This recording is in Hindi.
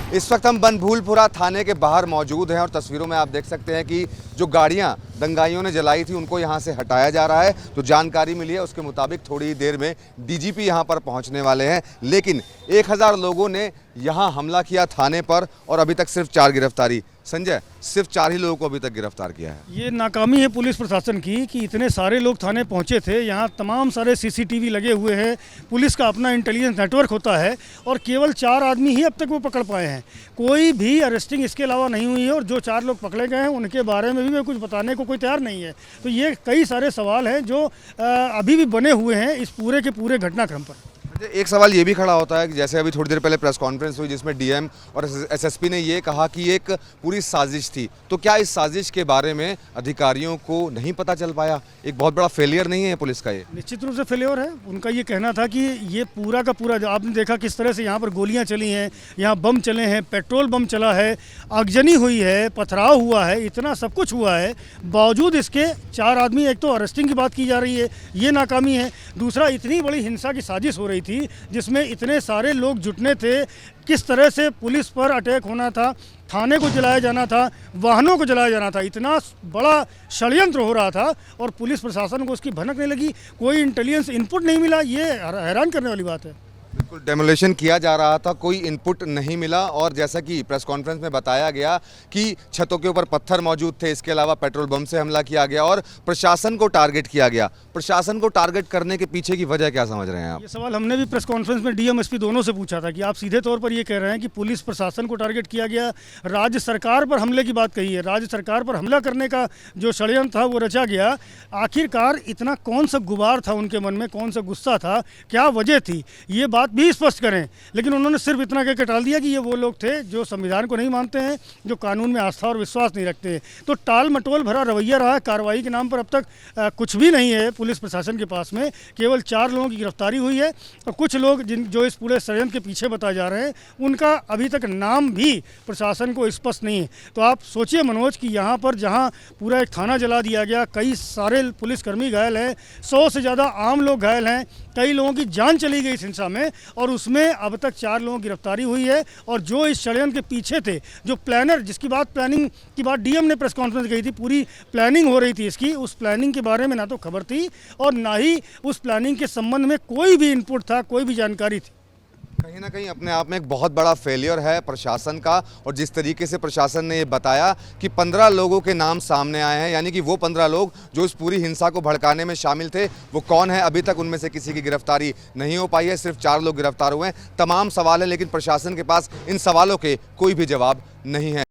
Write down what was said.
इस वक्त हम बनभूलपुरा थाने के बाहर मौजूद हैं और तस्वीरों में आप देख सकते हैं कि जो गाड़ियां दंगाइयों ने जलाई थी उनको यहां से हटाया जा रहा है। तो जानकारी मिली है उसके मुताबिक थोड़ी ही देर में डीजीपी यहां पर पहुंचने वाले हैं, लेकिन 1000 लोगों ने यहां हमला किया थाने पर और अभी तक सिर्फ 4 गिरफ्तारी। संजय, सिर्फ 4 ही लोगों को अभी तक गिरफ्तार किया है। ये नाकामी है पुलिस प्रशासन की कि इतने सारे लोग थाने पहुंचे थे। यहाँ तमाम सारे सीसीटीवी लगे हुए हैं, पुलिस का अपना इंटेलिजेंस नेटवर्क होता है और केवल 4 आदमी ही अब तक वो पकड़ पाए हैं। कोई भी अरेस्टिंग इसके अलावा नहीं हुई है और जो 4 लोग पकड़े गए हैं उनके बारे में भी मैं कुछ बताने को कोई तैयार नहीं है। तो ये कई सारे सवाल हैं जो अभी भी बने हुए हैं इस पूरे के पूरे घटनाक्रम पर। एक सवाल ये भी खड़ा होता है कि जैसे अभी थोड़ी देर पहले प्रेस कॉन्फ्रेंस हुई जिसमें डीएम और एसएसपी ने ये कहा कि एक पूरी साजिश थी, तो क्या इस साजिश के बारे में अधिकारियों को नहीं पता चल पाया? एक बहुत बड़ा फेलियर नहीं है पुलिस का? ये निश्चित रूप से फेलियर है। उनका ये कहना था कि ये पूरा का पूरा, आपने देखा किस तरह से यहाँ पर गोलियाँ चली हैं, यहाँ बम चले हैं, पेट्रोल बम चला है, आगजनी हुई है, पथराव हुआ है, इतना सब कुछ हुआ है, बावजूद इसके 4 आदमी, एक तो अरेस्टिंग की बात की जा रही है, ये नाकामी है। दूसरा, इतनी बड़ी हिंसा की साजिश हो रही थी जिसमें इतने सारे लोग जुटने थे, किस तरह से पुलिस पर अटैक होना था, थाने को जलाया जाना था, वाहनों को जलाया जाना था, इतना बड़ा षड्यंत्र हो रहा था और पुलिस प्रशासन को उसकी भनक नहीं लगी, कोई इंटेलिजेंस इनपुट नहीं मिला। ये हैरान करने वाली बात है। बिल्कुल डेमोलेशन किया जा रहा था, कोई इनपुट नहीं मिला और जैसा कि प्रेस कॉन्फ्रेंस में बताया गया कि छतों के ऊपर पत्थर मौजूद थे, इसके अलावा पेट्रोल बम से हमला किया गया और प्रशासन को टारगेट किया गया। प्रशासन को टारगेट करने के पीछे की वजह क्या समझ रहे हैं आप? ये सवाल हमने भी प्रेस कॉन्फ्रेंस में डीएम एसपी दोनों से पूछा था कि आप सीधे तौर पर ये कह रहे हैं कि पुलिस प्रशासन को टारगेट किया गया, राज्य सरकार पर हमले की बात कही है, राज्य सरकार पर हमला करने का जो षड्यंत्र था वो रचा गया। आखिरकार इतना कौन सा गुबार था उनके मन में, कौन सा गुस्सा था, क्या वजह थी, ये बात भी स्पष्ट करें। लेकिन उन्होंने सिर्फ इतना कहकर टाल दिया कि ये वो लोग थे जो संविधान को नहीं मानते हैं, जो कानून में आस्था और विश्वास नहीं रखते हैं। तो टाल मटोल भरा रवैया रहा है। कार्रवाई के नाम पर अब तक कुछ भी नहीं है पुलिस प्रशासन के पास में। केवल 4 लोगों की गिरफ्तारी हुई है और कुछ लोग जो इस पूरे षड्यंत्र के पीछे बताए जा रहे हैं उनका अभी तक नाम भी प्रशासन को स्पष्ट नहीं है। तो आप सोचिए मनोज कि यहाँ पर जहाँ पूरा एक थाना जला दिया गया, कई सारे पुलिसकर्मी घायल हैं, 100 से ज़्यादा आम लोग घायल हैं, कई लोगों की जान चली गई इस हिंसा में और उसमें अब तक 4 लोगों की गिरफ्तारी हुई है। और जो इस षड्यंत्र के पीछे थे, जो प्लानर, जिसकी बात प्लानिंग की बात डीएम ने प्रेस कॉन्फ्रेंस कही थी, पूरी प्लानिंग हो रही थी इसकी, उस प्लानिंग के बारे में ना तो खबर थी और ना ही उस प्लानिंग के संबंध में कोई भी इनपुट था, कोई भी जानकारी थी। कहीं ना कहीं अपने आप में एक बहुत बड़ा फेलियर है प्रशासन का। और जिस तरीके से प्रशासन ने ये बताया कि 15 लोगों के नाम सामने आए हैं, यानी कि वो 15 लोग जो इस पूरी हिंसा को भड़काने में शामिल थे, वो कौन है अभी तक उनमें से किसी की गिरफ्तारी नहीं हो पाई है। सिर्फ 4 लोग गिरफ्तार हुए हैं। तमाम सवाल हैं लेकिन प्रशासन के पास इन सवालों के कोई भी जवाब नहीं है।